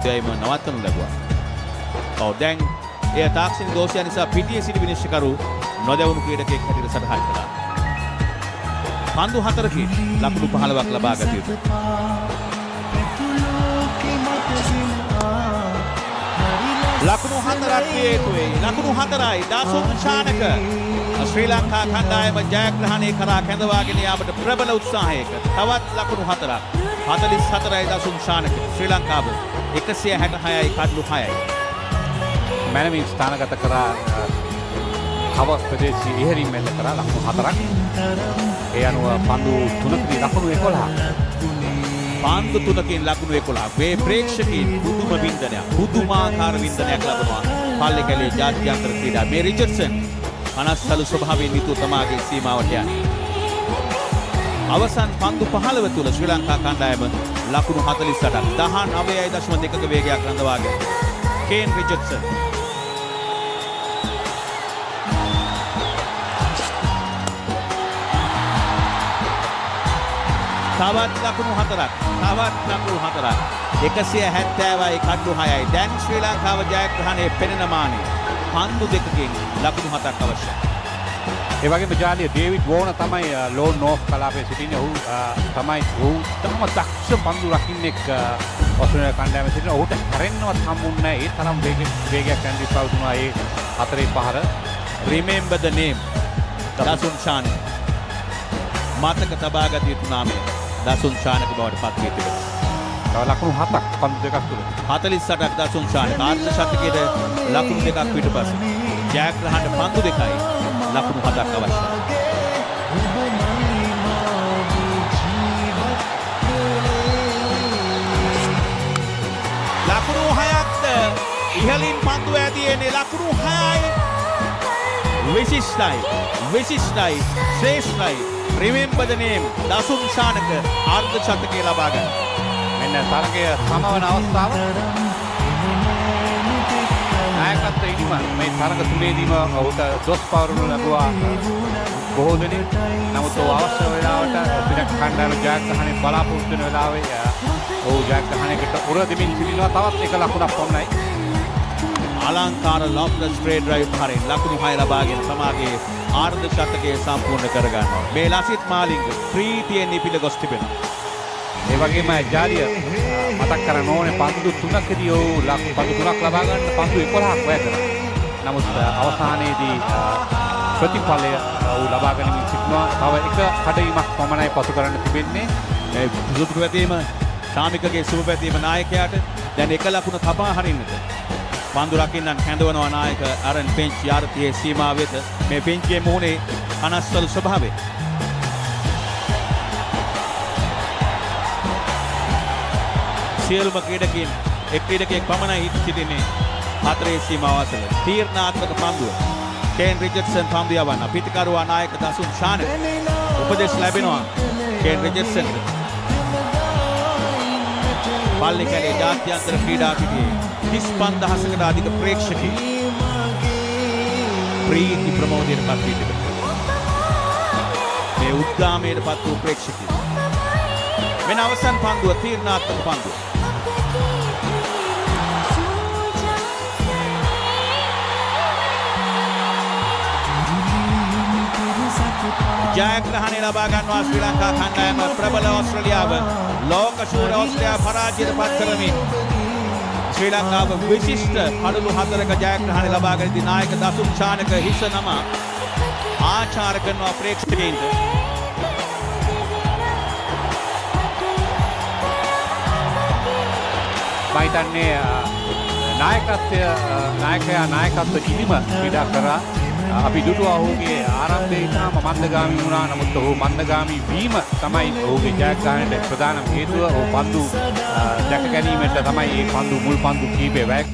එයම නවත්තනු ලැබුවා. ඔව් දැන් එය තාක්ෂණික දෝෂය නිසා පිටියේ සිටි විනිශ්චයකරු නොදැවුණු ක්‍රීඩකයෙක් හැටියට සටහන් කළා. පන්දු 4කින් ලකුණු 15ක් ලබා ගත යුතුයි. ලකුණු 4ක් විය යුතුයි. ලකුණු 4යි දාසුන් ශානක ශ්‍රී ලංකා කණ්ඩායම ජයග්‍රහණය කරා කැඳවාගෙන යාමට ප්‍රබල උත්සාහයක තවත් ලකුණු 4ක් 44යි දාසුන් ශානක ශ්‍රී ලංකාව 166යි කඩලු 6යි මැනවින් ස්ථානගත කරා කව ප්‍රදේශයේ ඉහළින් මෙල්ල කරා ලකුණු 4ක්. ඒ අනුව පන්දු 3කින් ලකුණු 11. පන්දු 3කින් ලකුණු 11. මේ ප්‍රේක්ෂකයන් පුදුම වින්දනයක් පුදුමාකාර වින්දනයක් ලබනවා. පල්ලේ කැලේ ජාත්‍යන්තර ක්‍රීඩා මේ රිචඩ්සන් අනස්සලු ස්වභාවයෙන් යුතු තමාගේ සීමාවට යන්නේ. අවසන් පන්දු 15 තුල ශ්‍රී ලංකා කණ්ඩායම ලකුණු 48ක් 19.2ක වේගයක් රඳවාගෙන කේන් රිචඩ්සන් තවත් ලකුණු 4ක් 170යි කඩලු 6යි දැන් ශ්‍රී ලංකාව ජයග්‍රහණයේ පෙනෙන මානෙ පන්දු 2කින් ලකුණු 7ක් අවශ්‍යයි. ඒ වගේම ජාලිය ඩේවිඩ් වෝන තමයි ලෝන් නෝෆ් කලාපයේ සිටින්නේ. ඔහු තමයි තම දක්ෂ පන්දු රකින්නෙක් ඔස්ට්‍රේලියා කණ්ඩායමේ සිටින. ඔහුට හැරෙන්නවත් හම්බුන්නේ නැහැ. ඒ තරම් වේගයක් ඇන්ඩි පවුතුනා ඒ හතරේ පහර. Remember the name දාසුන් ශානක මතක තබාගත යුතු නාමය දාසුන් ශානක බවට පත් වී තිබෙනවා. තව ලකුණු 7ක් පන්දු දෙකක් තුල 48ක් දාසුන් ශානක ආර්ධ ශතකයේ ලකුණු දෙකක් පිටපස්සේ ජයග්‍රහණයට පන්දු 2යි ලකුණු 7ක් අවශ්‍යයි. ලකුණු 6ක්ද ඉහළින් පන්දු ඇදීනේ ලකුණු 6යි විශිෂ්ටයි ශ්‍රේෂ්ඨයි. Remember the name දාසුන් ශානක ආර්ධ ශතකයේ ලබා ගන්න. මෙන්න තරගය සමවන අවස්ථාව. නායකත්ව ඉනිම මේ තරග තුනේදීම ඔහුට දොස් පවරනු ලැබුවා බොහෝ දෙනෙක්. නමුත් ඔහු අවශ්‍ය වෙලාවට ශ්‍රී කණ්ඩායම ජයග්‍රහණය බලාපොරොත්තු වෙන වෙලාවේ ඔහු ජයග්‍රහණයකට උර දෙමින් සිටිනවා. තවත් එක ලකුණක් පමණයි. අලංකාර ලොප්ලස් ස්ට්‍රේට් ඩ්‍රයිව් හරින් ලකුණු 6 ලබාගෙන සමාගයේ ආර්ධ ශතකයේ සම්පූර්ණ කර ගන්නවා. මේ ලසිත් මාලිංග ප්‍රීතියෙන් ඉපිද ගොස් තිබෙනවා. ඒ වගේම ජාලිය මතක් කරන්න ඕනේ පන්දු 3කදී ඔහු පන්දු 3ක් ලබා ගන්න පන්දු 11ක් වැය කරා. නමුත් අවසානයේදී ප්‍රතිඵලය ඔහු ලබා ගැනීම සිටිනවා. තව එක කඩවීමක් පමණයි පසු කරන්න තිබෙන්නේ. මේ සුදු පැතීම ශාමිකගේ සුබ පැතීම නායකයාට දැන් එක ලකුණ කපා හරින්නට පන්දු රකින්නන් හැඳවනවා නායක ආරන් පෙන්ච් යාර්තියේ සීමාව වෙත. මේ පෙන්චේ මුහුණේ අනස්සල් ස්වභාවය සියලුම ක්‍රීඩකයන් එක් ක්‍රීඩකයෙක් පමණයි සිටින්නේ හතරේ සීමාව අසල. තීරණාත්මක පන්දුව කේන් රිචඩ්සන් පන්දු යවන්න පිටිකරුවා නායක දාසුන් ශානක උපදෙස් ලැබෙනවා කේන් රිචඩ්සන්. පල්ලේ කැලේ ජාත්‍යන්තර ක්‍රීඩා පිටියේ 35000කට අධික ප්‍රේක්ෂකයන් ප්‍රීති ප්‍රමෝදයට පත් වී තිබෙනවා. මේ උද්දාමයට පත් වූ ප්‍රේක්ෂකයන් මෙන්න අවසන් පන්දුව තීරණාත්මක පන්දුව. ජයග්‍රහණය ලබා ගන්නවා ශ්‍රී ලංකා කණ්ඩායම. ප්‍රබල ඕස්ට්‍රේලියාව ලෝක ශූර ඕස්ට්‍රේලියාව පරාජයට පත් කරමින් ශ්‍රී ලංකාව විශිෂ්ට කඩලු 4ක ජයග්‍රහණය ලබා ගනිද්දී නායක දාසුන් ශානක හිස නම ආචාර කරනවා ප්‍රේක්ෂකයන්ට. මයිතන්නේ නායකත්ව ඉනිම ක්‍රීඩා කරා. අපි දුටුවා ඔහුගේ ආරම්භයේ ඉතාම මන්දගාමී වුණා. නමුත් ඔහු මන්දගාමී වීම තමයි ඔහුගේ ජයග්‍රහණයට ප්‍රධානම හේතුව. ඔහු පන්දු දැක ගැනීමට තමයි මේ මුල් පන්දු කීපය වැය